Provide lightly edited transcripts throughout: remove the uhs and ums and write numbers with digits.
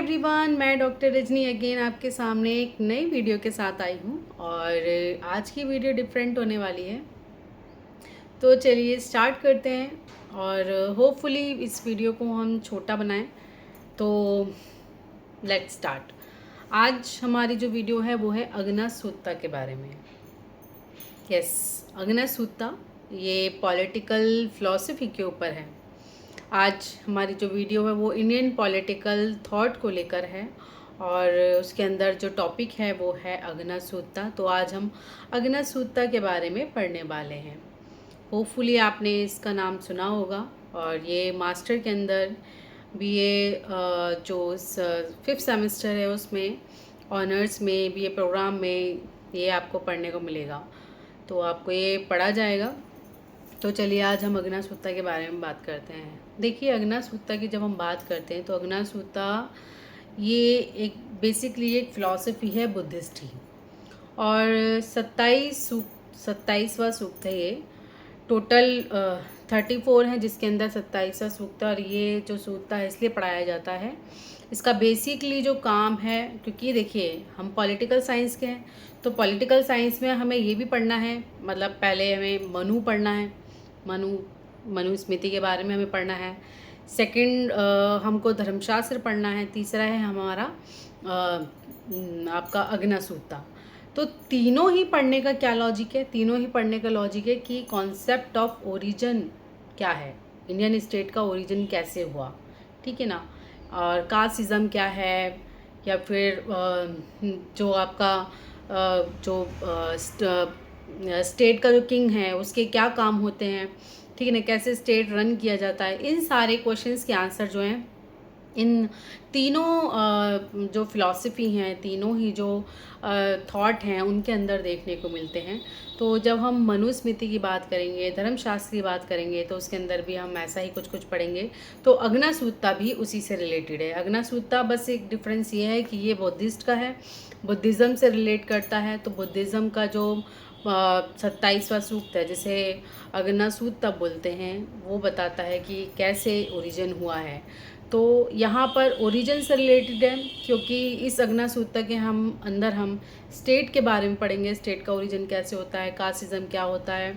Everyone, मैं doctor Rajni again आपके सामने एक नई वीडियो के साथ आई हूँ। और आज की वीडियो डिफरेंट होने वाली है, तो चलिए स्टार्ट करते हैं। और होपफुली इस वीडियो को हम छोटा बनाएं। तो लेट्स स्टार्ट। आज हमारी जो वीडियो है वो है अग्ना सूत्ता के बारे में। यस, अग्ना सूत्ता ये पॉलिटिकल फ़िलॉसफ़ी के ऊपर है। आज हमारी जो वीडियो है वो इंडियन पॉलिटिकल थॉट को लेकर है, और उसके अंदर जो टॉपिक है वो है अग्ना सूत्ता। तो आज हम अग्ना सूत्ता के बारे में पढ़ने वाले हैं। होपफुली आपने इसका नाम सुना होगा। और ये मास्टर के अंदर बीए जो 5th सेमेस्टर है उसमें ऑनर्स में बीए प्रोग्राम में ये आपको पढ़ने को मिलेगा, तो आपको ये पढ़ा जाएगा। तो चलिए आज हम अग्ना सूत्ता के बारे में बात करते हैं। देखिए, अग्ना सूत्ता की जब हम बात करते हैं तो अग्ना सूत्ता ये एक बेसिकली एक फ़िलॉसफ़ी है बुद्धिस्ट ही। और 27वां सूक्त है ये। टोटल 34 हैं, जिसके अंदर 27वां सूक्त है। और ये जो सूत्ता है इसलिए पढ़ाया जाता है, इसका बेसिकली जो काम है, क्योंकि देखिए हम पॉलिटिकल साइंस के हैं, तो पॉलिटिकल साइंस में हमें ये भी पढ़ना है, मतलब पहले हमें मनु पढ़ना है, मनुस्मृति के बारे में हमें पढ़ना है। सेकंड हमको धर्मशास्त्र पढ़ना है। तीसरा है हमारा आपका अग्ना सूत्ता। तो तीनों ही पढ़ने का क्या लॉजिक है? तीनों ही पढ़ने का लॉजिक है कि कॉन्सेप्ट ऑफ ओरिजिन क्या है, इंडियन स्टेट का ओरिजिन कैसे हुआ, ठीक है ना। और कास्टिज़म क्या है, या फिर जो आपका जो स्टेट का जो किंग है उसके क्या काम होते हैं, ठीक है ना, कैसे स्टेट रन किया जाता है। इन सारे क्वेश्चंस के आंसर जो हैं इन तीनों जो फ़िलॉसफ़ी हैं, तीनों ही जो थॉट हैं उनके अंदर देखने को मिलते हैं। तो जब हम मनुस्मृति की बात करेंगे, धर्मशास्त्र की बात करेंगे, तो उसके अंदर भी हम ऐसा ही कुछ कुछ पढ़ेंगे। तो अग्ना सूत्ता भी उसी से रिलेटेड है। अग्ना सूत्ता बस एक डिफरेंस ये है कि ये बुद्धिस्ट का है, बुद्धिज़्म से रिलेट करता है। तो बुद्धिज़्म का जो 27वां सूक्त है, जिसे अग्ना सूत्ता बोलते हैं, वो बताता है कि कैसे ओरिजिन हुआ है। तो यहाँ पर ओरिजिन से रिलेटेड है, क्योंकि इस अग्ना सूत्ता के हम स्टेट के बारे में पढ़ेंगे, स्टेट का ओरिजिन कैसे होता है, कास्टिज़म क्या होता है,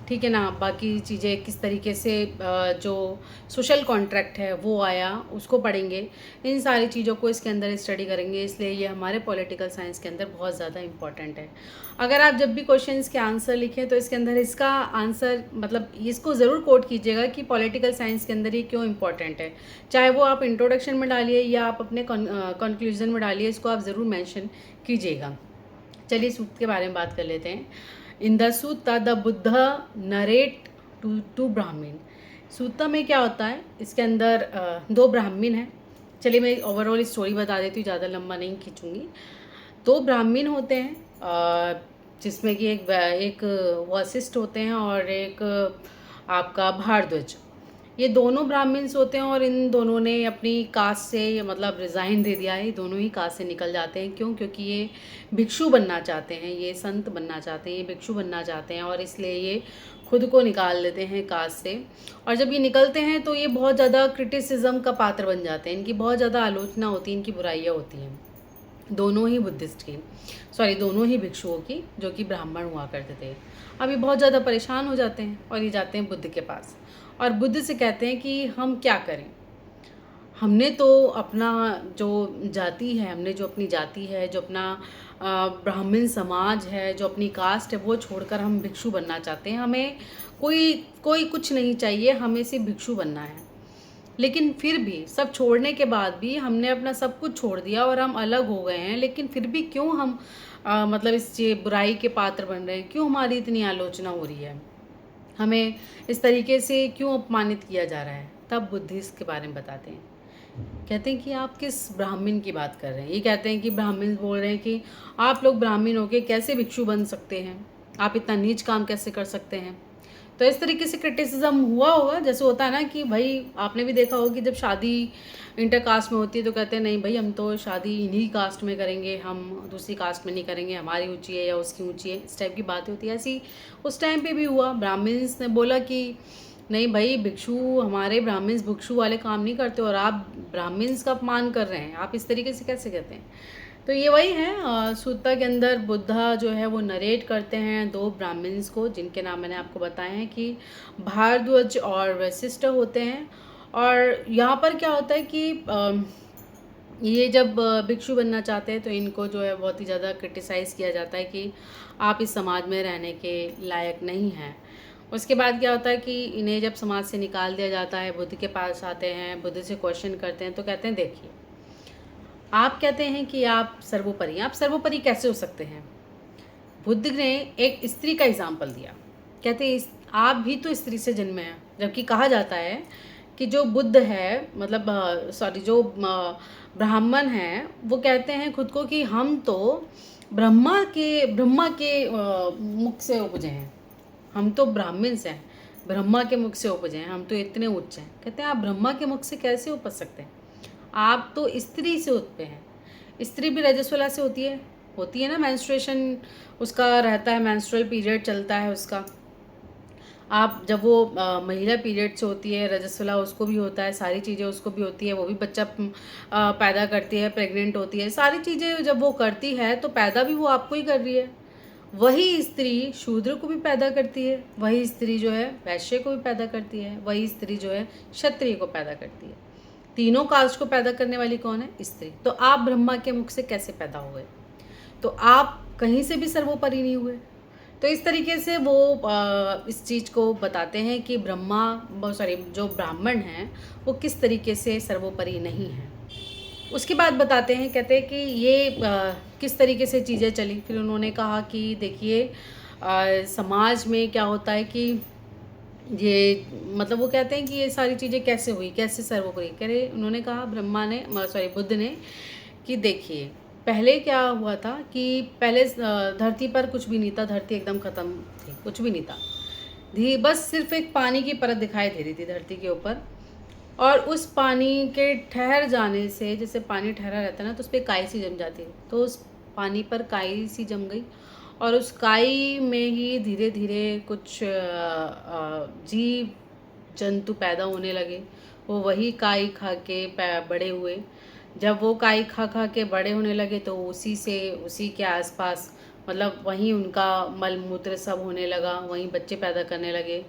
ठीक है ना, बाकी चीज़ें किस तरीके से जो सोशल कॉन्ट्रैक्ट है वो आया, उसको पढ़ेंगे। इन सारी चीज़ों को इसके अंदर स्टडी करेंगे, इसलिए ये हमारे पॉलिटिकल साइंस के अंदर बहुत ज़्यादा इंपॉर्टेंट है। अगर आप जब भी क्वेश्चंस के आंसर लिखें तो इसके अंदर इसका आंसर, मतलब इसको ज़रूर कोट कीजिएगा कि पॉलिटिकल साइंस के अंदर ये क्यों इंपॉर्टेंट है। चाहे वो आप इंट्रोडक्शन में डालिए या आप अपने कंक्लूजन में डालिए, इसको आप ज़रूर मेंशन कीजिएगा। चलिए सूक्त के बारे में बात कर लेते हैं। In the sutta the Buddha narrate to Brahmin. Sutta में क्या होता है, इसके अंदर 2 ब्राह्मीण हैं। चलिए मैं ओवरऑल स्टोरी बता देती हूँ, ज़्यादा लंबा नहीं खींचूँगी। 2 ब्राह्मीण होते हैं, जिसमें कि एक वशिष्ठ होते हैं और एक आपका भारद्वाज। ये दोनों ब्राह्मण्स होते हैं, और इन दोनों ने अपनी कास्ट से मतलब रिज़ाइन दे दिया है। ये दोनों ही कास्ट से निकल जाते हैं। क्यों? क्योंकि ये भिक्षु बनना चाहते हैं, ये संत बनना चाहते हैं, ये भिक्षु बनना चाहते हैं, और इसलिए ये खुद को निकाल लेते हैं कास्ट से। और जब ये निकलते हैं तो ये बहुत ज़्यादा क्रिटिसिज्म का पात्र बन जाते हैं, इनकी बहुत ज़्यादा आलोचना होती है, इनकी बुराइयाँ होती हैं, दोनों ही बुद्धिस्ट की, दोनों ही भिक्षुओं की, जो कि ब्राह्मण हुआ करते थे। अब ये बहुत ज़्यादा परेशान हो जाते हैं और ये जाते हैं बुद्ध के पास, और बुद्ध से कहते हैं कि हम क्या करें। हमने तो अपना जो जाति है, हमने जो अपनी जाति है, जो अपना ब्राह्मण समाज है, जो अपनी कास्ट है, वो छोड़कर हम भिक्षु बनना चाहते हैं। हमें कोई कोई कुछ नहीं चाहिए, हमें सिर्फ भिक्षु बनना है। लेकिन फिर भी सब छोड़ने के बाद भी हमने अपना सब कुछ छोड़ दिया और हम अलग हो गए हैं, लेकिन फिर भी क्यों हम मतलब इस बुराई के पात्र बन रहे हैं? क्यों हमारी इतनी आलोचना हो रही है? हमें इस तरीके से क्यों अपमानित किया जा रहा है? तब बुद्ध इसके बारे में बताते हैं। कहते हैं कि आप किस ब्राह्मण की बात कर रहे हैं? ये कहते हैं कि ब्राह्मण बोल रहे हैं कि आप लोग ब्राह्मण होके कैसे भिक्षु बन सकते हैं? आप इतना नीच काम कैसे कर सकते हैं? तो इस तरीके से क्रिटिसिज्म हुआ होगा। जैसे होता है ना कि भाई, आपने भी देखा होगा कि जब शादी इंटर कास्ट में होती है तो कहते हैं नहीं भाई, हम तो शादी इन्हीं कास्ट में करेंगे, हम दूसरी कास्ट में नहीं करेंगे, हमारी ऊंची है या उसकी ऊंची है, इस टाइप की बातें होती है। ऐसी उस टाइम पे भी हुआ। ब्राह्मण्स ने बोला कि नहीं भाई, भिक्षु हमारे ब्राह्मण्स भिक्षु वाले काम नहीं करते और आप ब्राह्मण्स का अपमान कर रहे हैं, आप इस तरीके से कैसे कहते हैं? तो ये वही है, सूत्ता के अंदर बुद्धा जो है वो नरेट करते हैं दो ब्राह्मण्स को, जिनके नाम मैंने आपको बताए हैं कि भारद्वाज और वशिष्ठ होते हैं। और यहाँ पर क्या होता है कि ये जब भिक्षु बनना चाहते हैं तो इनको जो है बहुत ही ज़्यादा क्रिटिसाइज़ किया जाता है कि आप इस समाज में रहने के लायक नहीं हैं। उसके बाद क्या होता है कि इन्हें जब समाज से निकाल दिया जाता है, बुद्ध के पास आते हैं, बुद्ध से क्वेश्चन करते हैं तो कहते हैं देखिए, आप कहते हैं कि आप सर्वोपरि हैं, आप सर्वोपरि कैसे हो सकते हैं? बुद्ध ने एक स्त्री का एग्जाम्पल दिया, कहते हैं आप भी तो स्त्री से जन्मे हैं, जबकि कहा जाता है कि जो बुद्ध है, मतलब सॉरी, जो ब्राह्मण हैं वो कहते हैं खुद को कि हम तो ब्रह्मा के मुख से उपजे हैं, हम तो ब्राह्मण्स हैं, ब्रह्मा के मुख से उपजे हैं, हम तो इतने उच्च हैं। कहते हैं आप ब्रह्मा के मुख से कैसे उपज सकते हैं? आप तो स्त्री से उत्पन्न हैं। स्त्री भी रजस्वला से होती है ना, मेंस्ट्रुएशन उसका रहता है, मेंस्ट्रुअल पीरियड चलता है उसका। आप जब वो महिला पीरियड से होती है, रजस्वला उसको भी होता है, सारी चीज़ें उसको भी होती है, वो भी बच्चा पैदा करती है, प्रेग्नेंट होती है, सारी चीज़ें जब वो करती है तो पैदा भी वो आपको ही कर रही है। वही स्त्री शूद्र को भी पैदा करती है, वही स्त्री जो है वैश्य को भी पैदा करती है, वही स्त्री जो है क्षत्रिय को पैदा करती है। तीनों कास्ट को पैदा करने वाली कौन है? स्त्री। तो आप ब्रह्मा के मुख से कैसे पैदा हुए? तो आप कहीं से भी सर्वोपरि नहीं हुए। तो इस तरीके से वो इस चीज़ को बताते हैं कि जो ब्राह्मण हैं वो किस तरीके से सर्वोपरि नहीं हैं। उसके बाद बताते हैं, कहते हैं कि ये किस तरीके से चीज़ें चली। फिर उन्होंने कहा कि देखिए, समाज में क्या होता है कि ये मतलब वो कहते हैं कि ये सारी चीज़ें कैसे हुई, कैसे सर्वोपरि। कह रहे, उन्होंने कहा बुद्ध ने कि देखिए, पहले क्या हुआ था कि पहले धरती पर कुछ भी नहीं था, धरती एकदम ख़त्म थी, कुछ भी नहीं था, बस सिर्फ एक पानी की परत दिखाई दे रही थी धरती के ऊपर। और उस पानी के ठहर जाने से, जैसे पानी ठहरा रहता है ना, तो उस पर काई सी जम जाती है, तो उस पानी पर काई सी जम गई और उस काई में ही धीरे धीरे कुछ जीव जंतु पैदा होने लगे। वो वही काई खा के बड़े हुए। जब वो काई खा खा के बड़े होने लगे तो उसी के आसपास, मतलब वहीं उनका मल मूत्र सब होने लगा, वहीं बच्चे पैदा करने लगे।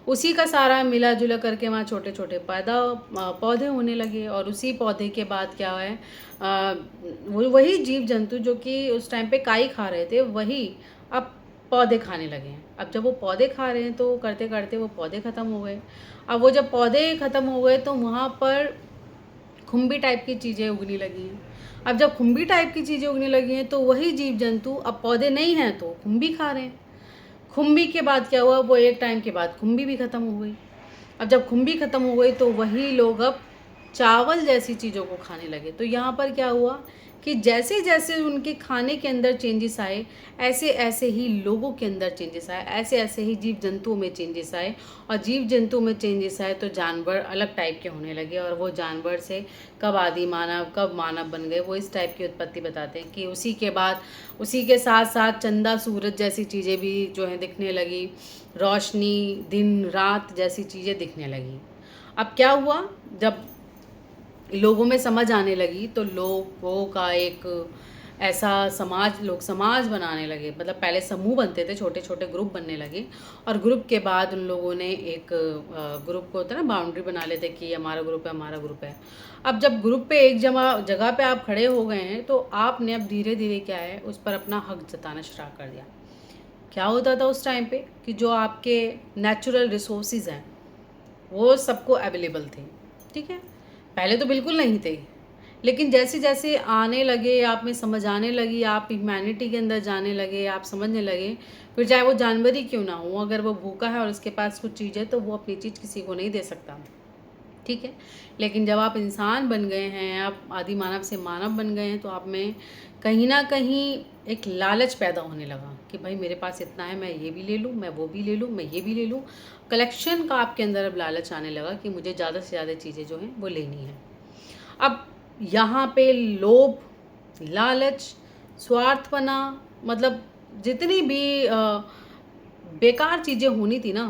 उसी का सारा मिला जुला करके वहाँ छोटे छोटे पौधे होने लगे। और उसी पौधे के बाद क्या है, वही जीव जंतु जो कि उस टाइम पे काई खा रहे थे, वही अब पौधे खाने लगे हैं। अब जब वो पौधे खा रहे हैं तो करते करते वो पौधे ख़त्म हो गए। अब वो जब पौधे ख़त्म हो गए तो वहाँ पर खुम्बी टाइप की चीज़ें उगने लगी हैं। अब जब खुम्बी टाइप की चीज़ें उगने लगी हैं तो वही जीव जंतु, अब पौधे नहीं हैं तो खुम्बी खा रहे हैं। खुम्बी के बाद क्या हुआ, वो एक टाइम के बाद खुम्बी भी ख़त्म हो गई। अब जब खुम्बी ख़त्म हो गई तो वही लोग अब चावल जैसी चीज़ों को खाने लगे। तो यहाँ पर क्या हुआ कि जैसे जैसे उनके खाने के अंदर चेंजेस आए, ऐसे ऐसे ही लोगों के अंदर चेंजेस आए, ऐसे ऐसे ही जीव जंतुओं में चेंजेस आए। और जीव जंतुओं में चेंजेस आए तो जानवर अलग टाइप के होने लगे। और वो जानवर से कब आदि मानव, कब मानव बन गए, वो इस टाइप की उत्पत्ति बताते हैं कि उसी के बाद, उसी के साथ साथ चंदा सूरज जैसी चीज़ें भी जो हैं दिखने लगी, रोशनी दिन रात जैसी चीज़ें दिखने लगी। अब क्या हुआ, जब लोगों में समझ आने लगी तो लोगों का एक ऐसा लोग समाज बनाने लगे। मतलब पहले समूह बनते थे, छोटे छोटे ग्रुप बनने लगे। और ग्रुप के बाद उन लोगों ने एक ग्रुप को होता है ना, बाउंड्री बना लेते कि हमारा ग्रुप है, हमारा ग्रुप है। अब जब ग्रुप पे एक जगह पे आप खड़े हो गए हैं तो आपने अब धीरे धीरे क्या है, उस पर अपना हक जताना स्टार्ट कर दिया। क्या होता था उस टाइम पे कि जो आपके नेचुरल रिसोर्सेज हैं वो सबको अवेलेबल थे, ठीक है। पहले तो बिल्कुल नहीं थे, लेकिन जैसे जैसे आने लगे, आप में समझ आने लगी, आप ह्यूमैनिटी के अंदर जाने लगे, आप समझने लगे, फिर चाहे वो जानवर ही क्यों ना हो, अगर वो भूखा है और उसके पास कुछ चीज़ है तो वो अपनी चीज़ किसी को नहीं दे सकता, ठीक है। लेकिन जब आप इंसान बन गए हैं, आप आदि मानव से मानव बन गए हैं, तो आप में कहीं ना कहीं एक लालच पैदा होने लगा कि भाई मेरे पास इतना है, मैं ये भी ले लूँ, मैं वो भी ले लूँ, मैं ये भी ले लूँ। कलेक्शन का आपके अंदर अब लालच आने लगा कि मुझे ज़्यादा से ज़्यादा चीज़ें जो हैं वो लेनी है। अब यहाँ पे लोभ, लालच, स्वार्थपना, मतलब जितनी भी बेकार चीज़ें होनी थी ना,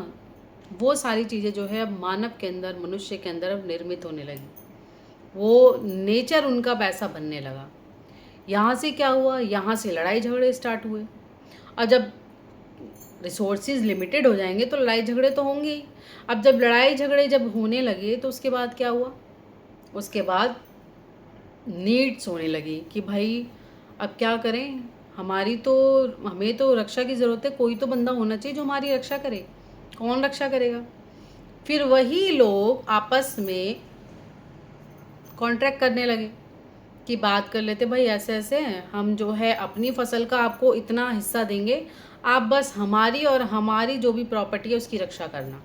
वो सारी चीज़ें जो है अब मानव के अंदर, मनुष्य के अंदर अब निर्मित होने लगी। वो नेचर उनका वैसा बनने लगा। यहाँ से क्या हुआ, यहाँ से लड़ाई झगड़े स्टार्ट हुए। और जब रिसोर्सेज लिमिटेड हो जाएंगे तो लड़ाई झगड़े तो होंगे ही। अब जब लड़ाई झगड़े जब होने लगे तो उसके बाद क्या हुआ, उसके बाद नीड्स होने लगी कि भाई अब क्या करें, हमें तो रक्षा की ज़रूरत है, कोई तो बंदा होना चाहिए जो हमारी रक्षा करे। कौन रक्षा करेगा? फिर वही लोग आपस में कॉन्ट्रैक्ट करने लगे कि बात कर लेते, भाई ऐसे ऐसे हम जो है अपनी फसल का आपको इतना हिस्सा देंगे, आप बस हमारी और हमारी जो भी प्रॉपर्टी है उसकी रक्षा करना,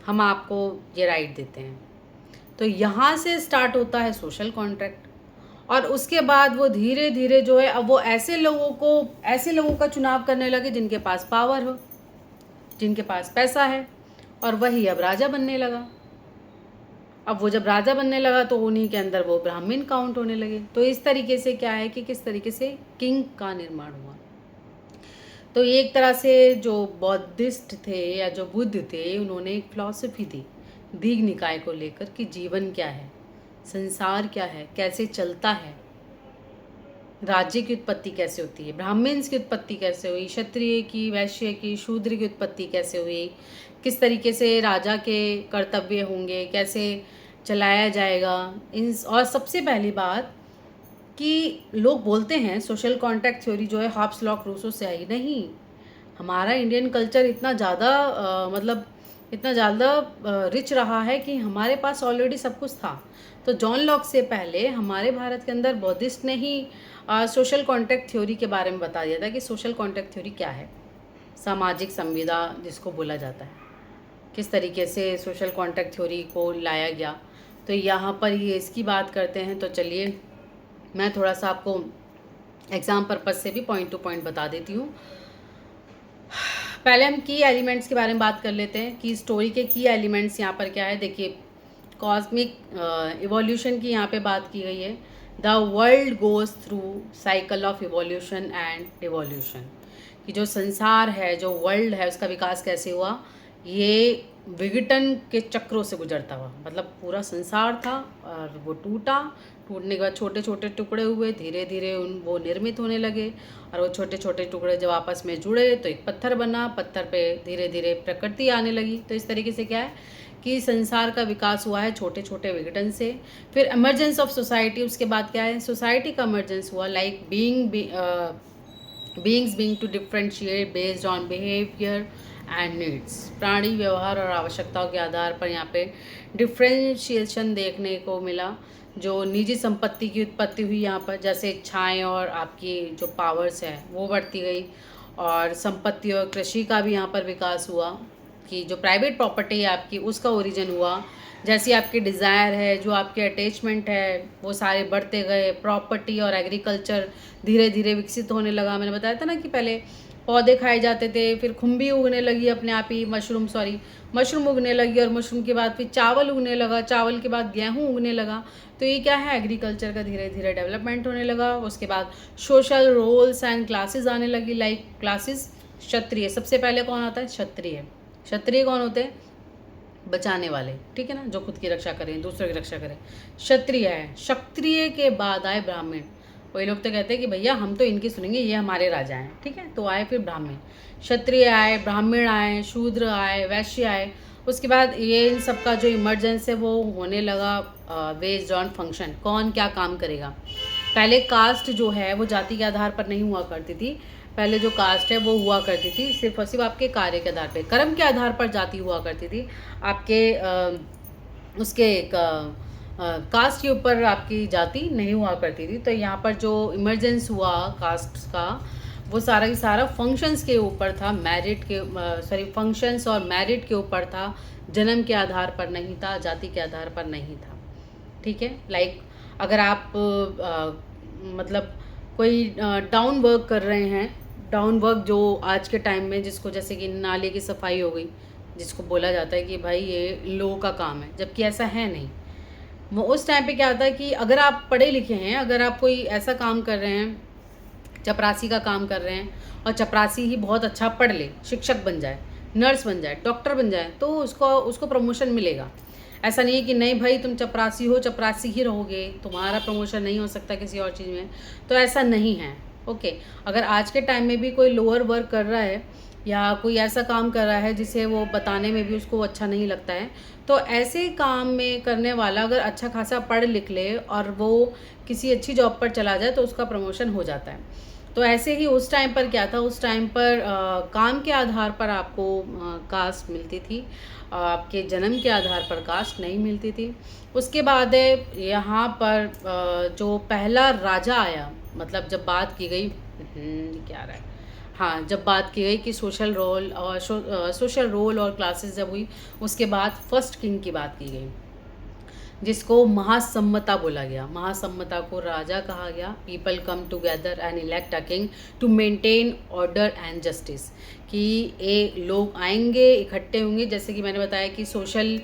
हम आपको ये राइट देते हैं। तो यहाँ से स्टार्ट होता है सोशल कॉन्ट्रैक्ट। और उसके बाद वो धीरे धीरे जो है अब वो ऐसे लोगों का चुनाव करने लगे जिनके पास पावर हो, जिनके पास पैसा है, और वही अब राजा बनने लगा। अब वो जब राजा बनने लगा तो उन्हीं के अंदर वो ब्राह्मण काउंट होने लगे। तो इस तरीके से क्या है कि किस तरीके से किंग का निर्माण हुआ। तो एक तरह से जो बौद्धिस्ट थे या जो बुद्ध थे, उन्होंने एक फिलॉसफी दी दीघ निकाय को लेकर कि जीवन क्या है, संसार क्या है, कैसे चलता है, राज्य की उत्पत्ति कैसे होती है, ब्राह्मण्स की उत्पत्ति कैसे हुई, क्षत्रिय की, वैश्य की, शूद्र की उत्पत्ति कैसे हुई, किस तरीके से राजा के कर्तव्य होंगे, कैसे चलाया जाएगा। और सबसे पहली बात कि लोग बोलते हैं सोशल कॉन्ट्रैक्ट थ्योरी जो है हॉब्स लॉ रूसो से आई, नहीं। हमारा इंडियन कल्चर इतना ज़्यादा रिच रहा है कि हमारे पास ऑलरेडी सब कुछ था। तो जॉन लॉक से पहले हमारे भारत के अंदर बौद्धिस्ट ने ही सोशल कॉन्ट्रैक्ट थ्योरी के बारे में बता दिया था कि सोशल कॉन्ट्रैक्ट थ्योरी क्या है, सामाजिक संविदा जिसको बोला जाता है, किस तरीके से सोशल कॉन्ट्रैक्ट थ्योरी को लाया गया। तो यहाँ पर ये इसकी बात करते हैं। तो चलिए मैं थोड़ा सा आपको एग्ज़ाम पर्पज़ से भी पॉइंट टू पॉइंट बता देती हूँ। पहले हम की एलिमेंट्स के बारे में बात कर लेते हैं कि स्टोरी के की एलिमेंट्स यहाँ पर क्या है। देखिए, कॉस्मिक इवोल्यूशन की यहाँ पे बात की गई है। The world goes through cycle of evolution and devolution, कि जो संसार है, जो वर्ल्ड है, उसका विकास कैसे हुआ, ये विघटन के चक्रों से गुजरता हुआ। मतलब पूरा संसार था और वो टूटने के बाद छोटे छोटे टुकड़े हुए, धीरे धीरे वो निर्मित होने लगे, और वो छोटे छोटे टुकड़े जब आपस में जुड़े तो एक पत्थर बना, पत्थर पे धीरे धीरे प्रकृति आने लगी। तो इस तरीके से क्या है कि संसार का विकास हुआ है छोटे छोटे विघटन से। फिर एमर्जेंस ऑफ सोसाइटी, उसके बाद क्या है, सोसाइटी का एमर्जेंस हुआ, like beings being to differentiate based on behaviour and needs. प्राणी व्यवहार और आवश्यकताओं के आधार पर यहाँ पे डिफ्रेंशिएशन देखने को मिला। जो निजी संपत्ति की उत्पत्ति हुई यहाँ पर, जैसे इच्छाएं और आपकी जो पावर्स है वो बढ़ती गई, और संपत्ति और कृषि का भी यहाँ पर विकास हुआ कि जो प्राइवेट प्रॉपर्टी है आपकी उसका ओरिजिन हुआ। जैसी आपकी डिज़ायर है, जो आपके अटैचमेंट है, वो सारे बढ़ते गए। प्रॉपर्टी और एग्रीकल्चर धीरे धीरे विकसित होने लगा। मैंने बताया था ना कि पहले पौधे खाए जाते थे, फिर खुम्बी उगने लगी अपने आप ही, मशरूम उगने लगी, और मशरूम के बाद फिर चावल उगने लगा, चावल के बाद गेहूँ उगने लगा। तो ये क्या है, एग्रीकल्चर का धीरे धीरे डेवलपमेंट होने लगा। उसके बाद सोशल रोल्स एंड क्लासेस आने लगी, लाइक क्लासेस। क्षत्रिय, सबसे पहले कौन आता है, क्षत्रिय। क्षत्रिय कौन होते हैं, बचाने वाले, ठीक है ना, जो खुद की रक्षा करें, दूसरों की रक्षा करें, क्षत्रिय है। क्षत्रिय के बाद आए ब्राह्मण। वही लोग तो कहते हैं कि भैया हम तो इनकी सुनेंगे, ये हमारे राजा हैं, ठीक है। तो आए फिर ब्राह्मण, क्षत्रिय आए, ब्राह्मण आए, शूद्र आए, वैश्य आए। उसके बाद ये इन सब का जो इमर्जेंस है वो होने लगा बेस्ड ऑन फंक्शन, कौन क्या काम करेगा। पहले कास्ट जो है वो जाति के आधार पर नहीं हुआ करती थी। पहले जो कास्ट है वो हुआ करती थी सिर्फ और सिर्फ आपके कार्य के आधार पे, कर्म के आधार पर जाति हुआ करती थी। आपके उसके कास्ट के ऊपर आपकी जाति नहीं हुआ करती थी। तो यहाँ पर जो इमरजेंस हुआ कास्ट का, वो सारा की सारा फंक्शंस के ऊपर था, फंक्शंस और मेरिट के ऊपर था, जन्म के आधार पर नहीं था, जाति के आधार पर नहीं था, ठीक है। लाइक अगर आप मतलब कोई डाउन वर्क कर रहे हैं, डाउन वर्क जो आज के टाइम में जिसको, जैसे कि नाले की सफाई हो गई, जिसको बोला जाता है कि भाई ये लो का काम है, जबकि ऐसा है नहीं। वो उस टाइम पे क्या होता है कि अगर आप पढ़े लिखे हैं, अगर आप कोई ऐसा काम कर रहे हैं, चपरासी का काम कर रहे हैं, और चपरासी ही बहुत अच्छा पढ़ ले, शिक्षक बन जाए, नर्स बन जाए, डॉक्टर बन जाए, तो उसको उसको प्रमोशन मिलेगा। ऐसा नहीं है कि नहीं भाई तुम चपरासी हो, चपरासी ही रहोगे, तुम्हारा प्रमोशन नहीं हो सकता किसी और चीज़ में, तो ऐसा नहीं है। ओके, अगर आज के टाइम में भी कोई लोअर वर्क कर रहा है या कोई ऐसा काम कर रहा है जिसे वो बताने में भी उसको अच्छा नहीं लगता है, तो ऐसे काम में करने वाला अगर अच्छा खासा पढ़ लिख ले और वो किसी अच्छी जॉब पर चला जाए तो उसका प्रमोशन हो जाता है। तो ऐसे ही उस टाइम पर क्या था, उस टाइम पर काम के आधार पर आपको कास्ट मिलती थी, आपके जन्म के आधार पर कास्ट नहीं मिलती थी। उसके बाद यहाँ पर जो पहला राजा आया, मतलब जब बात की गई क्या रहा है, हाँ, जब बात की गई कि सोशल रोल और क्लासेस जब हुई, उसके बाद फर्स्ट किंग की बात की गई, जिसको महासम्मता बोला गया। महासम्मता को राजा कहा गया। People come together and elect a king to maintain order and justice, कि ये लोग आएंगे, इकट्ठे होंगे, जैसे कि मैंने बताया कि सोशल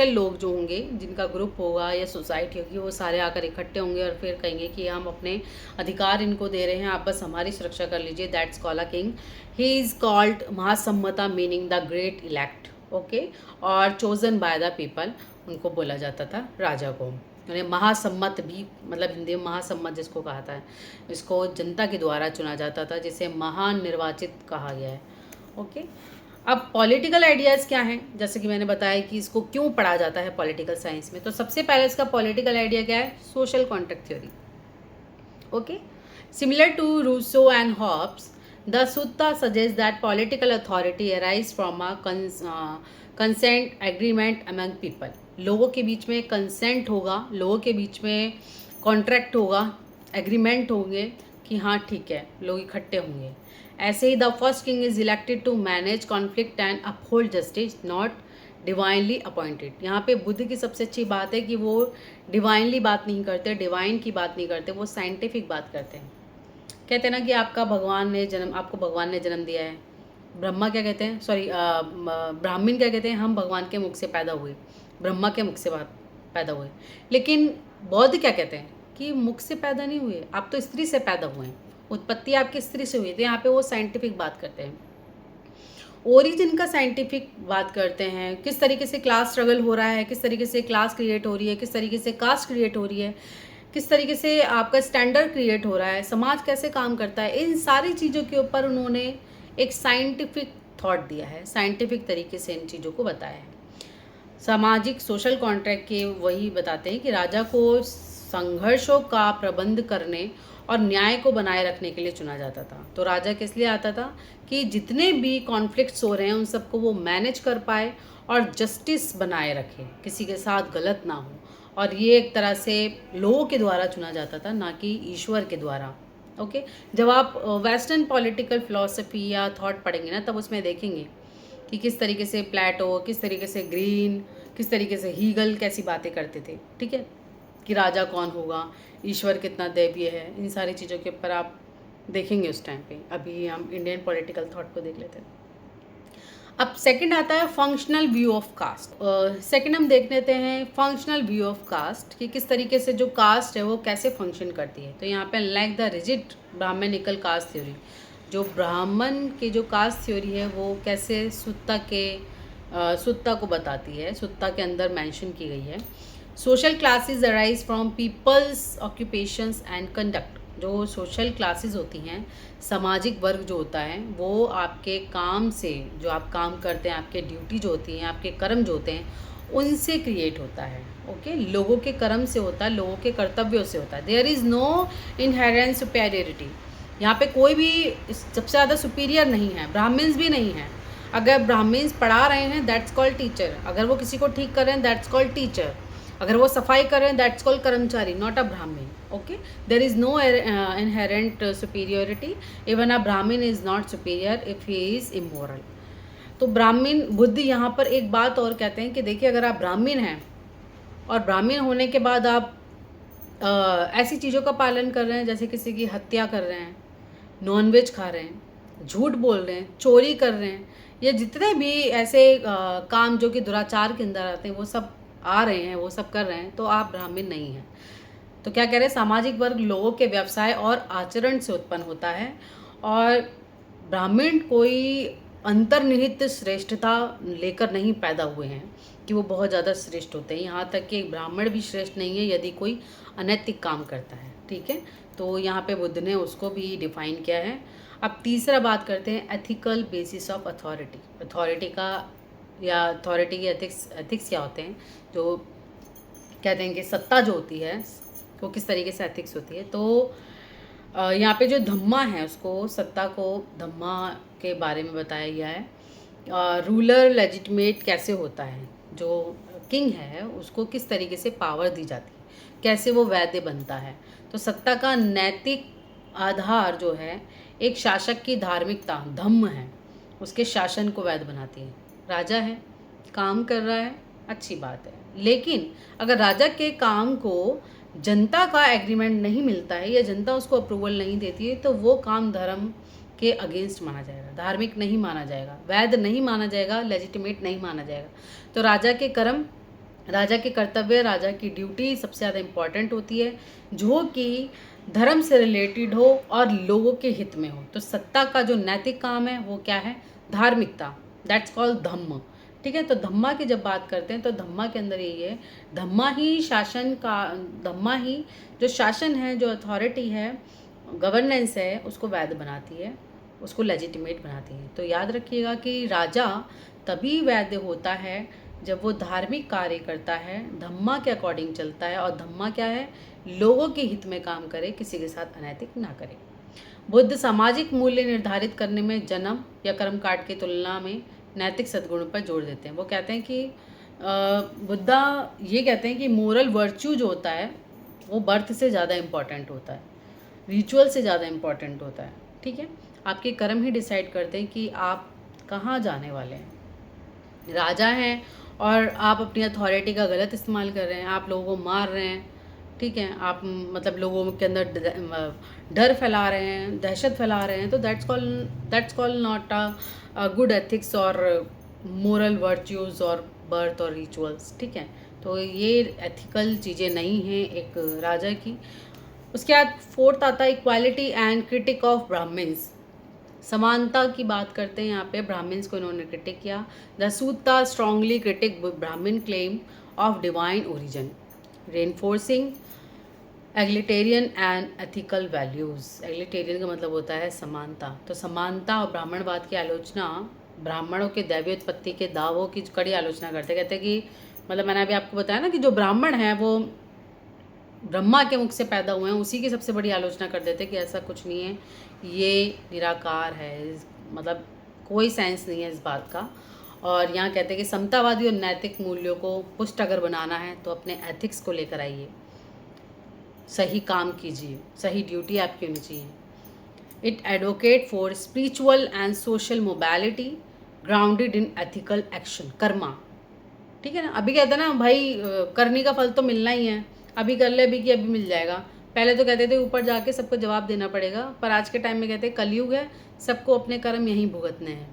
लोग जो होंगे, जिनका ग्रुप होगा या सोसाइटी होगी, वो सारे आकर इकट्ठे होंगे और फिर कहेंगे कि हम अपने अधिकार इनको दे रहे हैं, आप बस हमारी सुरक्षा कर लीजिए। That's called a king. He is called Mahasammata, meaning the great elect. Okay, और चोजन बाय द पीपल, उनको बोला जाता था राजा को। उन्हें महासम्मत भी, मतलब हिंदी में महासम्मत जिसको कहा था, इसको जनता के द्वारा चुना जाता था, जिसे महान निर्वाचित कहा गया है। ओके, अब पॉलिटिकल आइडियाज़ क्या हैं, जैसे कि मैंने बताया कि इसको क्यों पढ़ा जाता है पॉलिटिकल साइंस में। तो सबसे पहले इसका पॉलिटिकल आइडिया क्या है, social contract theory. Okay, similar to Rousseau and Hobbes, the Sutta suggest that political authority arise from a consent agreement among people. लोगों के बीच में कंसेंट होगा, लोगों के बीच में कॉन्ट्रैक्ट होगा, एग्रीमेंट होंगे कि हाँ ठीक है, लोग इकट्ठे होंगे। ऐसे ही the first king is elected to manage conflict and uphold justice, not divinely appointed. यहाँ पे बुद्ध की सबसे अच्छी बात है कि वो डिवाइनली बात नहीं करते, डिवाइन की बात नहीं करते, वो साइंटिफिक बात करते हैं। कहते हैं ना कि आपको भगवान ने जन्म दिया है। ब्रह्मा क्या कहते हैं, सॉरी, ब्राह्मण क्या कहते हैं, हम भगवान के मुख से पैदा हुए, ब्रह्मा के मुख से पैदा हुए। लेकिन बौद्ध क्या कहते हैं कि मुख से पैदा नहीं हुए, आप तो स्त्री से पैदा हुए हैं, उत्पत्ति आपकी स्त्री से हुई थी। यहाँ पे वो साइंटिफिक बात करते हैं, ओरिजिन का साइंटिफिक बात करते हैं, किस तरीके से क्लास स्ट्रगल हो रहा है, किस तरीके से क्लास क्रिएट हो रही है, किस तरीके से कास्ट क्रिएट हो रही है, किस तरीके से आपका स्टैंडर्ड क्रिएट हो रहा है, समाज कैसे काम करता है। इन सारी चीज़ों के ऊपर उन्होंने एक साइंटिफिक थॉट दिया है, साइंटिफिक तरीके से इन चीज़ों को बताया है। सामाजिक सोशल कॉन्ट्रैक्ट के वही बताते हैं कि राजा को संघर्षों का प्रबंध करने और न्याय को बनाए रखने के लिए चुना जाता था। तो राजा किस लिए आता था कि जितने भी कॉन्फ्लिक्ट्स हो रहे हैं उन सबको वो मैनेज कर पाए और जस्टिस बनाए रखे, किसी के साथ गलत ना हो। और ये एक तरह से लोगों के द्वारा चुना जाता था, ना कि ईश्वर के द्वारा। ओके, जब आप वेस्टर्न पॉलिटिकल फिलॉसफी या थॉट पढ़ेंगे ना, तब उसमें देखेंगे कि किस तरीके से प्लेटो, किस तरीके से ग्रीन, किस तरीके से हीगल कैसी बातें करते थे। ठीक है, कि राजा कौन होगा, ईश्वर कितना दैवीय है, इन सारी चीज़ों के ऊपर आप देखेंगे उस टाइम पे। अभी हम इंडियन पॉलिटिकल थॉट को देख लेते हैं। अब सेकंड आता है functional view of caste. Second हम देख लेते हैं फंक्शनल व्यू ऑफ कास्ट, कि किस तरीके से जो कास्ट है वो कैसे फंक्शन करती है। तो यहाँ पे like the rigid Brahmanical caste theory, जो ब्राह्मण की जो कास्ट थ्योरी है वो कैसे सुत्ता को बताती है, सुत्ता के अंदर मेंशन की गई है। Social classes arise from people's occupations and conduct. जो सोशल क्लासेस होती हैं, सामाजिक वर्ग जो होता है, वो आपके काम से, जो आप काम करते हैं, आपके ड्यूटी जो होती हैं, आपके कर्म जो होते हैं, उनसे क्रिएट होता है। ओके, लोगों के कर्म से होता है, लोगों के कर्तव्यों से होता है। There is no inherent superiority. यहाँ पे कोई भी सबसे ज़्यादा सुपीरियर नहीं है, ब्राह्मण्स भी नहीं है। अगर ब्राह्मण्स पढ़ा रहे हैं दैट्स कॉल्ड टीचर, अगर वो किसी को ठीक कर रहे हैं दैट्स कॉल्ड टीचर, अगर वो सफाई कर रहे हैं that's called karmachari, not a Brahmin. Okay, there is no inherent superiority, even a Brahmin is not superior if he is immoral. तो ब्राह्मण बुद्ध यहाँ पर एक बात और कहते हैं कि देखिए, अगर आप ब्राह्मण हैं और ब्राह्मण होने के बाद आप ऐसी चीज़ों का पालन कर रहे हैं, जैसे किसी की हत्या कर रहे हैं, नॉनवेज खा रहे हैं, झूठ बोल रहे हैं, चोरी कर रहे हैं, या जितने भी ऐसे काम जो कि दुराचार के अंदर आते हैं, वो सब आ रहे हैं, वो सब कर रहे हैं, तो आप ब्राह्मण नहीं हैं। तो क्या कह रहे हैं, सामाजिक वर्ग लोगों के व्यवसाय और आचरण से उत्पन्न होता है, और ब्राह्मण कोई अंतर्निहित श्रेष्ठता लेकर नहीं पैदा हुए हैं कि वो बहुत ज़्यादा श्रेष्ठ होते हैं। यहाँ तक कि एक ब्राह्मण भी श्रेष्ठ नहीं है यदि कोई अनैतिक काम करता है, ठीक है। तो यहाँ पे बुद्ध ने उसको भी डिफाइन किया है। अब तीसरा बात करते हैं ethical basis of authority. Authority का या अथॉरिटी के एथिक्स क्या होते हैं, जो कहते हैं कि सत्ता जो होती है वो किस तरीके से एथिक्स होती है। तो यहाँ पे जो धम्मा है उसको, सत्ता को धम्मा के बारे में बताया गया है। रूलर लेजिटिमेट कैसे होता है, जो किंग है उसको किस तरीके से पावर दी जाती है, कैसे वो वैद्य बनता है। तो सत्ता का नैतिक आधार जो है एक शासक की धार्मिकता धम्म है, उसके शासन को वैध बनाती है। राजा है, काम कर रहा है, अच्छी बात है, लेकिन अगर राजा के काम को जनता का एग्रीमेंट नहीं मिलता है या जनता उसको अप्रूवल नहीं देती है, तो वो काम धर्म के अगेंस्ट माना जाएगा, धार्मिक नहीं माना जाएगा, वैध नहीं माना जाएगा, लेजिटिमेट नहीं माना जाएगा। तो राजा के कर्म, राजा के कर्तव्य, राजा की ड्यूटी सबसे ज़्यादा इम्पॉर्टेंट होती है, जो कि धर्म से रिलेटेड हो और लोगों के हित में हो। तो सत्ता का जो नैतिक काम है वो क्या है, धार्मिकता, दैट्स कॉल्ड धम्म, ठीक है। तो धम्मा की जब बात करते हैं तो धम्मा के अंदर यही है, धम्मा ही शासन का, धम्मा ही जो शासन है, जो अथॉरिटी है, गवर्नेंस है, उसको वैध बनाती है, उसको लेजिटिमेट बनाती है। तो याद रखिएगा कि राजा तभी वैध होता है जब वो धार्मिक कार्य करता है, धम्मा के अकॉर्डिंग चलता है, और धम्मा क्या है, लोगों के हित में काम करे, किसी के साथ अनैतिक ना करे। बुद्ध सामाजिक मूल्य निर्धारित करने में जन्म या कर्म कांड की तुलना में नैतिक सद्गुणों पर जोर देते हैं। वो कहते हैं कि बुद्धा ये कहते हैं कि मोरल वर्च्यू जो होता है वो बर्थ से ज़्यादा इम्पॉर्टेंट होता है, रिचुअल से ज़्यादा इम्पॉर्टेंट होता है, ठीक है। आपके कर्म ही डिसाइड करते हैं कि आप कहाँ जाने वाले हैं। राजा हैं और आप अपनी अथॉरिटी का गलत इस्तेमाल कर रहे हैं, आप लोगों को मार रहे हैं, ठीक है, आप मतलब लोगों के अंदर डर फैला रहे हैं, दहशत फैला रहे हैं, तो that's call not a good ethics और मोरल वर्च्यूज़ और बर्थ और रिचुअल्स, ठीक है। तो ये एथिकल चीज़ें नहीं हैं एक राजा की। उसके बाद फोर्थ आता है equality and critique of Brahmans. समानता की बात करते हैं यहाँ पे, ब्राह्मण्स को इन्होंने क्रिटिक किया। The sutta strongly critic Brahmin claim of divine origin, reinforcing egalitarian and ethical values. Egalitarian का मतलब होता है समानता। तो समानता और ब्राह्मणवाद की आलोचना, ब्राह्मणों के दैवीय उत्पत्ति के दावों की कड़ी आलोचना करते, कहते हैं कि मतलब मैंने अभी आपको बताया ना कि जो ब्राह्मण हैं वो ब्रह्मा के मुख से पैदा हुए हैं, उसी की सबसे बड़ी आलोचना कर देते कि ऐसा कुछ नहीं है, ये निराकार है, मतलब कोई सेंस नहीं है इस बात का। और यहाँ कहते हैं कि समतावादी और नैतिक मूल्यों को पुष्ट अगर बनाना है तो अपने एथिक्स को लेकर आइए, सही काम कीजिए, सही ड्यूटी आपकी होनी चाहिए। It advocate for spiritual and social mobility grounded in ethical action, Karma, ठीक है ना। अभी कहते हैं ना भाई करने का फल तो मिलना ही है, अभी कर ले अभी कि अभी मिल जाएगा। पहले तो कहते थे ऊपर जाके सबको जवाब देना पड़ेगा, पर आज के टाइम में कहते हैं कलयुग है, सबको अपने कर्म यहीं भुगतने हैं,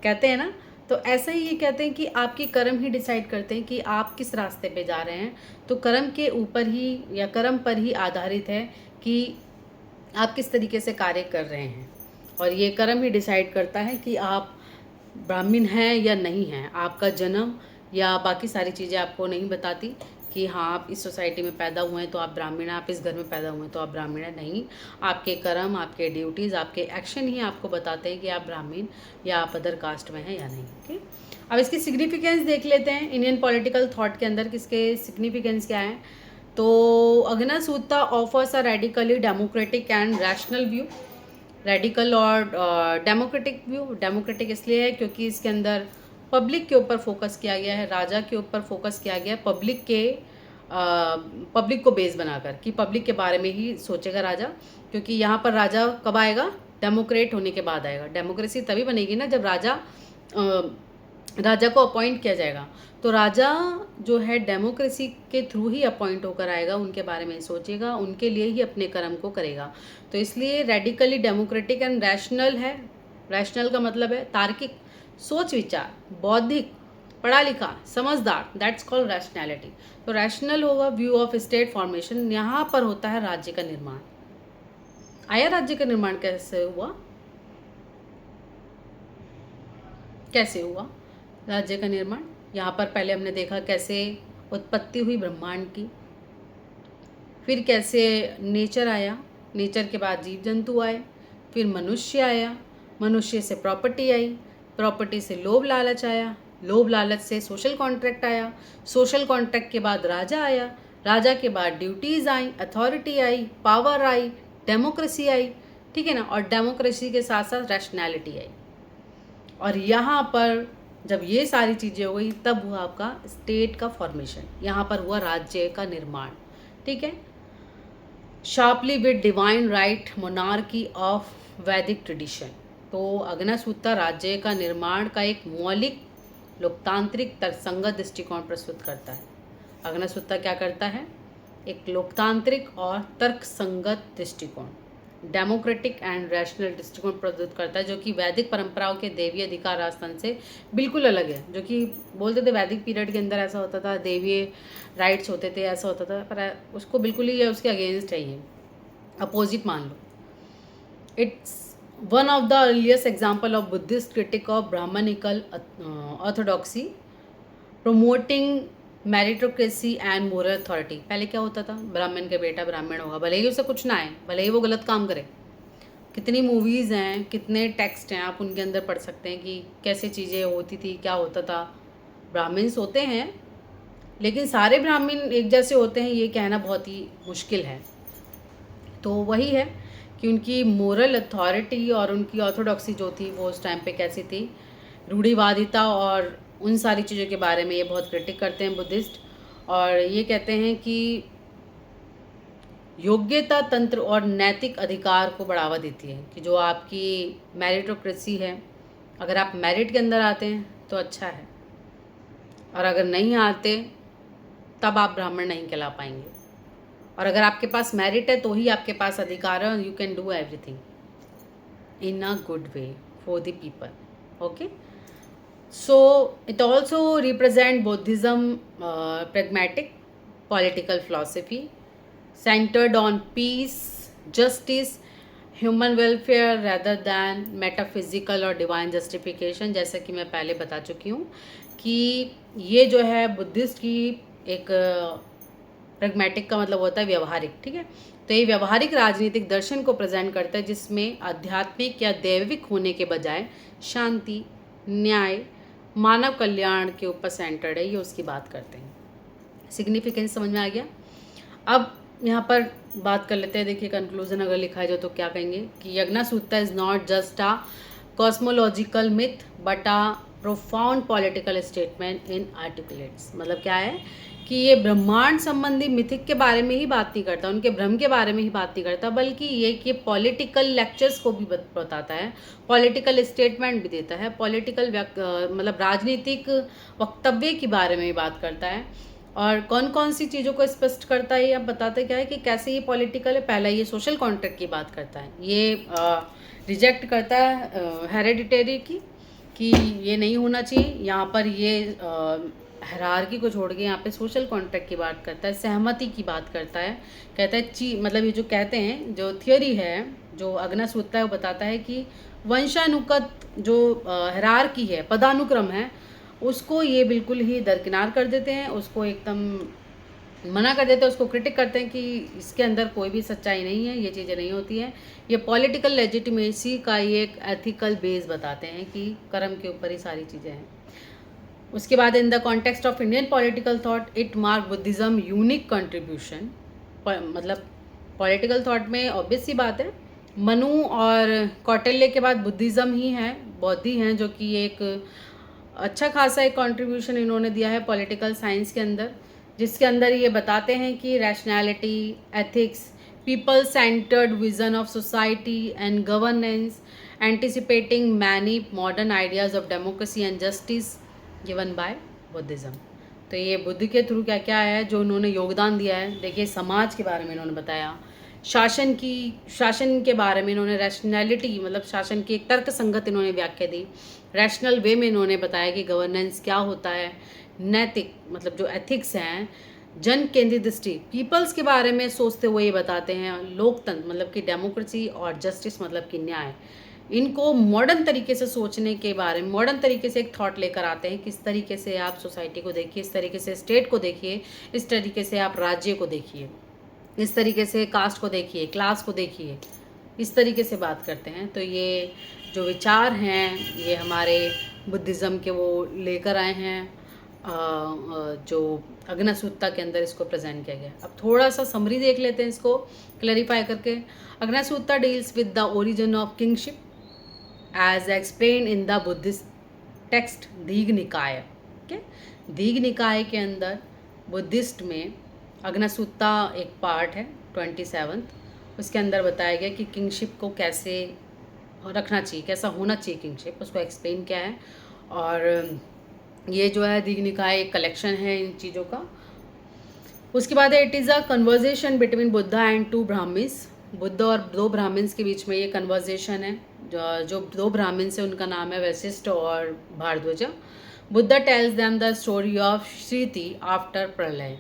कहते हैं ना। तो ऐसा ही ये कहते हैं कि आपके कर्म ही डिसाइड करते हैं कि आप किस रास्ते पे जा रहे हैं। तो कर्म के ऊपर ही या कर्म पर ही आधारित है कि आप किस तरीके से कार्य कर रहे हैं, और ये कर्म ही डिसाइड करता है कि आप ब्राह्मण हैं या नहीं हैं। आपका जन्म या बाकी सारी चीज़ें आपको नहीं बताती कि हाँ आप इस सोसाइटी में पैदा हुए हैं तो आप ब्राह्मण हैं, आप इस घर में पैदा हुए हैं तो आप ब्राह्मण हैं, नहीं। आपके कर्म, आपके ड्यूटीज़, आपके एक्शन ही आपको बताते हैं कि आप ब्राह्मण या आप अदर कास्ट में हैं या नहीं, ओके। अब इसकी सिग्निफिकेंस देख लेते हैं इंडियन पॉलिटिकल थॉट के अंदर, किसके सिग्निफिकेंस क्या है। तो Agganna sutta offers a radically democratic and rational view. Radical और डेमोक्रेटिक व्यू, डेमोक्रेटिक इसलिए है क्योंकि इसके अंदर पब्लिक के ऊपर फोकस किया गया है, राजा के ऊपर फोकस किया गया है, पब्लिक को बेस बनाकर कि पब्लिक के बारे में ही सोचेगा राजा। क्योंकि यहाँ पर राजा कब आएगा, डेमोक्रेट होने के बाद आएगा। डेमोक्रेसी तभी बनेगी ना जब राजा को अपॉइंट किया जाएगा। तो राजा जो है डेमोक्रेसी के थ्रू ही अपॉइंट होकर आएगा, उनके बारे में सोचेगा, उनके लिए ही अपने कर्म को करेगा। तो इसलिए रेडिकली डेमोक्रेटिक एंड रैशनल है। रैशनल का मतलब है तार्किक, सोच विचार, बौद्धिक, पढ़ा लिखा, समझदार, दैट्स कॉल्ड रैशनैलिटी। तो रैशनल होगा व्यू ऑफ स्टेट फॉर्मेशन। यहाँ पर होता है राज्य का निर्माण। आया राज्य का निर्माण कैसे हुआ, कैसे हुआ राज्य का निर्माण। यहाँ पर पहले हमने देखा कैसे उत्पत्ति हुई ब्रह्मांड की, फिर कैसे नेचर आया, नेचर के बाद जीव जंतु आए, फिर मनुष्य आया, मनुष्य से प्रॉपर्टी आई, प्रॉपर्टी से लोभ लालच आया, लोभ लालच से सोशल कॉन्ट्रैक्ट आया, सोशल कॉन्ट्रैक्ट के बाद राजा आया, राजा के बाद ड्यूटीज़ आई, अथॉरिटी आई, पावर आई, डेमोक्रेसी आई, ठीक है ना, और डेमोक्रेसी के साथ साथ रैशनैलिटी आई। और यहाँ पर जब ये सारी चीज़ें हो गई तब हुआ आपका स्टेट का फॉर्मेशन, यहाँ पर हुआ राज्य का निर्माण, ठीक है। Sharply with divine right monarchy of वैदिक ट्रेडिशन। तो अग्नसूत्र राज्य का निर्माण का एक मौलिक लोकतांत्रिक तर्कसंगत दृष्टिकोण प्रस्तुत करता है। अग्नसूत्र क्या करता है? एक लोकतांत्रिक और तर्कसंगत दृष्टिकोण, डेमोक्रेटिक एंड रैशनल दृष्टिकोण प्रस्तुत करता है, जो कि वैदिक परंपराओं के देवीय अधिकार राजतंत्र से बिल्कुल अलग है। जो कि बोलते थे वैदिक पीरियड के अंदर ऐसा होता था, देवीय राइट्स होते थे, ऐसा होता था, पर उसको बिल्कुल ही उसके अगेंस्ट है, ये अपोजिट मान लो। It's one of the earliest example of Buddhist critic of Brahmanical orthodoxy promoting meritocracy and moral authority. पहले क्या होता था? ब्राह्मण का बेटा ब्राह्मण होगा, भले ही उसे कुछ ना आए, भले ही वो गलत काम करे। कितनी मूवीज़ हैं, कितने टेक्स्ट हैं, आप उनके अंदर पढ़ सकते हैं कि कैसे चीज़ें होती थी, क्या होता था। ब्राह्मण्स होते हैं लेकिन सारे ब्राह्मण एक जैसे होते हैं ये कहना बहुत ही मुश्किल है। तो वही है कि उनकी मोरल अथॉरिटी और उनकी ऑर्थोडॉक्सी जो थी वो उस टाइम पे कैसी थी, रूढ़िवादिता और उन सारी चीज़ों के बारे में ये बहुत क्रिटिक करते हैं बुद्धिस्ट। और ये कहते हैं कि योग्यता तंत्र और नैतिक अधिकार को बढ़ावा देती है, कि जो आपकी मेरिटोक्रेसी है, अगर आप मेरिट के अंदर आते हैं तो अच्छा है, और अगर नहीं आते तब आप ब्राह्मण नहीं कहला पाएंगे। और अगर आपके पास मेरिट है तो ही आपके पास अधिकार है, you can do everything in a good way for the people. Okay, so it also represent Buddhism pragmatic political philosophy centered on peace, justice, human welfare rather than metaphysical और divine justification। जैसा कि मैं पहले बता चुकी हूँ कि ये जो है बुद्धिस्ट की एक प्रैग्मेटिक का मतलब होता है व्यवहारिक, ठीक है। तो ये व्यवहारिक राजनीतिक दर्शन को प्रेजेंट करता है जिसमें आध्यात्मिक या दैविक होने के बजाय शांति, न्याय, मानव कल्याण के ऊपर सेंटर्ड है, ये उसकी बात करते हैं। सिग्निफिकेंस समझ में आ गया। अब यहाँ पर बात कर लेते हैं, देखिए कंक्लूजन अगर लिखा है जो तो क्या कहेंगे कि Aggannasutta is not just a cosmological myth but a profound political statement in articulates. मतलब क्या है कि ये ब्रह्मांड संबंधी मिथिक के बारे में ही बात नहीं करता, उनके भ्रम के बारे में ही बात नहीं करता, बल्कि ये पॉलिटिकल लेक्चर्स को भी बताता है, पॉलिटिकल स्टेटमेंट भी देता है, पॉलिटिकल मतलब राजनीतिक वक्तव्य के बारे में भी बात करता है। और कौन कौन सी चीज़ों को स्पष्ट करता है, अब बताते क्या है कि कैसे ये पॉलिटिकल है। पहला ये सोशल कॉन्ट्रैक्ट की बात करता है, ये रिजेक्ट करता है हेरेडिटरी की, कि ये नहीं होना चाहिए। यहाँ पर ये हायरार्की को छोड़ के यहाँ पे सोशल कॉन्ट्रैक्ट की बात करता है, सहमति की बात करता है। कहता है मतलब ये जो कहते हैं, जो थियोरी है, जो अग्नसूत्र है, वो बताता है कि वंशानुगत जो हायरार्की है, पदानुक्रम है, उसको ये बिल्कुल ही दरकिनार कर देते हैं, उसको एकदम मना कर देते हैं, उसको क्रिटिक करते हैं कि इसके अंदर कोई भी सच्चाई नहीं है, ये चीज़ें नहीं होती हैं। ये पॉलिटिकल लेजिटिमेसी का ये एक एथिकल बेस बताते हैं कि कर्म के ऊपर ही सारी चीज़ें हैं। उसके बाद in the context of Indian political thought it mark Buddhism unique contribution. मतलब पॉलिटिकल थॉट में ऑब्वियस सी बात है, मनु और कौटिल्य के बाद बुद्धिज़्म ही है, बौद्ध ही हैं, जो कि एक अच्छा खासा एक कंट्रीब्यूशन इन्होंने दिया है पॉलिटिकल साइंस के अंदर, जिसके अंदर ये बताते हैं कि rationality, ethics, people centred vision of society and governance, anticipating many modern ideas of democracy and justice given by Buddhism. तो ये बुद्ध के थ्रू क्या क्या है जो उन्होंने योगदान दिया है। देखिए समाज के बारे में इन्होंने बताया, शासन के बारे में इन्होंने रैशनैलिटी मतलब शासन की एक तर्क संगत इन्होंने व्याख्या दी, रैशनल वे में इन्होंने बताया कि गवर्नेंस क्या होता है, नैतिक मतलब जो एथिक्स हैं, जन केंद्रित दृष्टि, पीपल्स के बारे में सोचते हुए ये बताते हैं, लोकतंत्र मतलब कि डेमोक्रेसी, और जस्टिस मतलब कि न्याय, इनको मॉडर्न तरीके से सोचने के बारे में, मॉडर्न तरीके से एक थॉट लेकर आते हैं। किस तरीके से आप सोसाइटी को देखिए, इस तरीके से स्टेट को देखिए, इस तरीके से आप राज्य को देखिए, इस तरीके से कास्ट को देखिए, क्लास को देखिए, इस तरीके से बात करते हैं। तो ये जो विचार हैं ये हमारे बुद्धिज़्म के वो लेकर आए हैं, जो अग्नसूत्ता के अंदर इसको प्रेजेंट किया गया। अब थोड़ा सा समरी देख लेते हैं इसको क्लैरिफाई करके। Aggannasutta deals with the origin of kingship as explained in the Buddhist text Digha Nikaya. okay? दीघ निकाय के अंदर बुद्धिस्ट में अग्नसूत्ता एक पार्ट है 27। उसके अंदर बताया गया कि किंगशिप को कैसे रखना चाहिए, कैसा होना चाहिए किंगशिप, उसको एक्सप्लेन किया है। और ये जो है दीघ निकाय एक कलेक्शन है इन चीज़ों का। उसके बाद it is a conversation between Buddha and two Brahmins. Buddha और दो ब्राह्मण्स के बीच में ये कन्वर्जेशन है। जो दो ब्राह्मण्स हैं उनका नाम है वशिष्ठ और Bharadvaja. Buddha tells them the story of श्रीति आफ्टर प्रलय।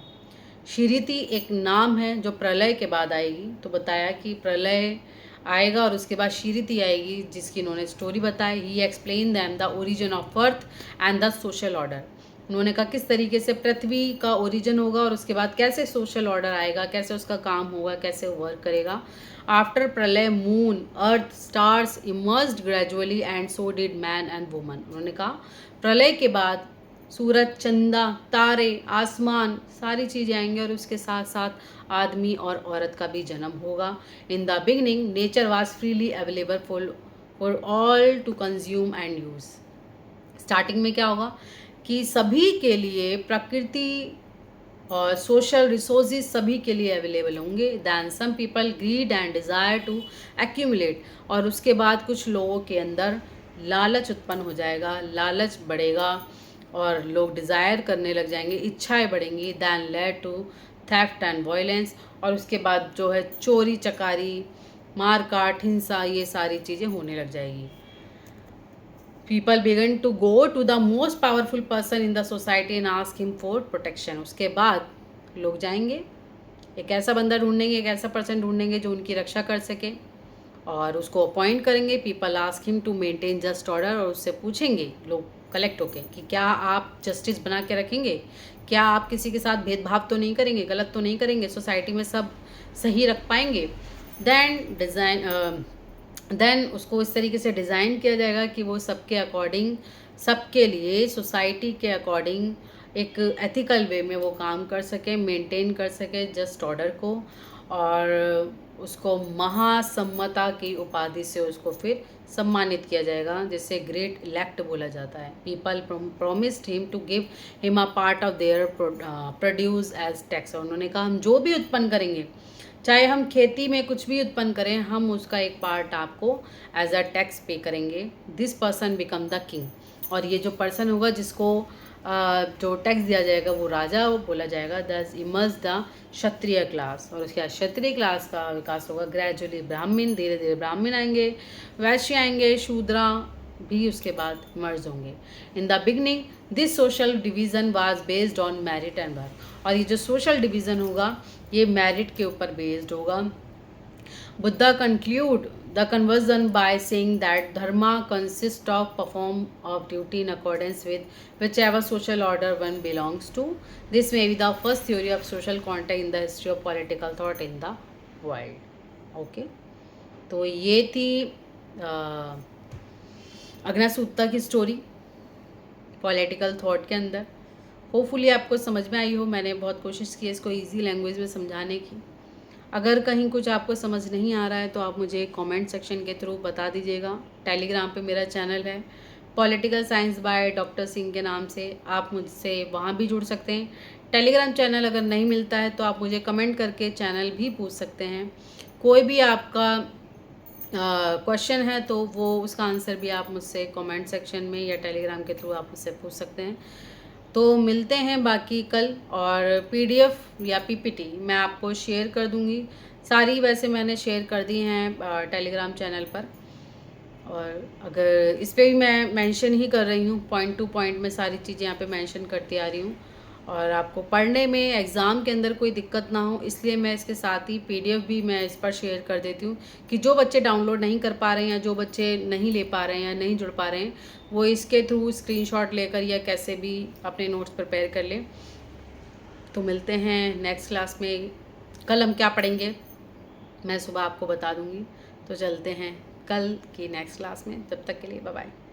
श्रीति एक नाम है जो प्रलय के बाद आएगी। तो बताया कि प्रलय आएगा और उसके बाद श्रीति आएगी, जिसकी इन्होंने स्टोरी बताई। He explain them the origin of earth and the social order. उन्होंने कहा किस तरीके से पृथ्वी का ओरिजिन होगा और उसके बाद कैसे सोशल ऑर्डर आएगा, कैसे उसका काम होगा, कैसे वर्क करेगा। आफ्टर प्रलय moon, earth, stars emerged gradually and so did man and woman. उन्होंने कहा प्रलय के बाद सूरज, चंदा, तारे, आसमान, सारी चीज़ें आएंगे और उसके साथ साथ आदमी और औरत का भी जन्म होगा। In the beginning nature was freely available for all to consume and use. Starting में क्या होगा कि सभी के लिए प्रकृति और सोशल रिसोर्सेज सभी के लिए अवेलेबल होंगे। Then some people greed and desire to accumulate. और उसके बाद कुछ लोगों के अंदर लालच उत्पन्न हो जाएगा, लालच बढ़ेगा और लोग डिज़ायर करने लग जाएंगे, इच्छाएं बढ़ेंगी। Then led to theft and violence. और उसके बाद जो है चोरी चकारी, मार काट, हिंसा, ये सारी चीज़ें होने लग जाएगी। People begin to go to the most powerful person in the society and ask him for protection। उसके बाद लोग जाएंगे, एक ऐसा बंदा ढूंढेंगे, एक ऐसा पर्सन ढूंढेंगे जो उनकी रक्षा कर सके और उसको अपॉइंट करेंगे। People ask him to maintain just order. और उससे पूछेंगे लोग कलेक्ट होके कि क्या आप जस्टिस बना के रखेंगे, क्या आप किसी के साथ भेदभाव तो नहीं करेंगे, गलत तो नहीं करेंगे, सोसाइटी में सब सही रख पाएंगे। देन उसको इस तरीके से डिज़ाइन किया जाएगा कि वो सबके अकॉर्डिंग, सबके लिए सोसाइटी के अकॉर्डिंग एक एथिकल वे में वो काम कर सके, मेंटेन कर सके जस्ट ऑर्डर को। और उसको महासम्मता की उपाधि से उसको फिर सम्मानित किया जाएगा, जिसे ग्रेट इलेक्ट बोला जाता है। People promised him to give him a part of their produce as tax. और उन्होंने कहा हम जो भी उत्पन्न करेंगे, चाहे हम खेती में कुछ भी उत्पन्न करें, हम उसका एक पार्ट आपको एज अ टैक्स पे करेंगे। This person become the king. और ये जो पर्सन होगा जिसको जो टैक्स दिया जाएगा वो राजा वो बोला जाएगा। दस इमर्ज द क्षत्रिय क्लास। और उसके बाद क्षत्रिय क्लास का विकास होगा ग्रेजुअली। ब्राह्मण, धीरे धीरे ब्राह्मण आएंगे, वैश्य आएंगे, शूद्रा भी उसके बाद मर्ज होंगे। इन the beginning this social division was based on merit and birth. और ये जो सोशल डिवीज़न होगा ये मेरिट के ऊपर बेस्ड होगा। Buddha conclude the conversion by saying that dharma consist of perform of duty in accordance with whichever social order one belongs to. This may be the first theory of social contract in the history of political thought in the world. Okay, तो ये थी अग्नसूत्ता की story political thought के अंदर। Hopefully आपको समझ में आई हो। मैंने बहुत कोशिश की है इसको इजी लैंग्वेज में समझाने की। अगर कहीं कुछ आपको समझ नहीं आ रहा है तो आप मुझे कमेंट सेक्शन के थ्रू बता दीजिएगा। टेलीग्राम पे मेरा चैनल है political science by doctor Singh के नाम से, आप मुझसे वहाँ भी जुड़ सकते हैं। टेलीग्राम चैनल अगर नहीं मिलता है तो आप मुझे कमेंट करके चैनल भी पूछ सकते हैं। कोई भी आपका क्वेश्चन है तो वो उसका आंसर भी आप मुझसे कमेंट सेक्शन में या टेलीग्राम के थ्रू आप मुझसे पूछ सकते हैं। तो मिलते हैं बाकी कल। और पीडीएफ या पीपीटी मैं आपको शेयर कर दूंगी सारी, वैसे मैंने शेयर कर दी हैं टेलीग्राम चैनल पर। और अगर इस पर भी मैं मेंशन ही कर रही हूँ, पॉइंट टू पॉइंट में सारी चीज़ें यहाँ पे मेंशन करती आ रही हूँ। और आपको पढ़ने में एग्ज़ाम के अंदर कोई दिक्कत ना हो, इसलिए मैं इसके साथ ही PDF भी मैं इस पर शेयर कर देती हूँ कि जो बच्चे डाउनलोड नहीं कर पा रहे हैं या जो बच्चे नहीं ले पा रहे हैं या नहीं जुड़ पा रहे हैं, वो इसके थ्रू स्क्रीनशॉट लेकर या कैसे भी अपने नोट्स प्रिपेयर कर लें। तो मिलते हैं नेक्स्ट क्लास में। कल हम क्या पढ़ेंगे मैं सुबह आपको बता दूँगी। तो चलते हैं कल की नेक्स्ट क्लास में, तब तक के लिए बाय बाय।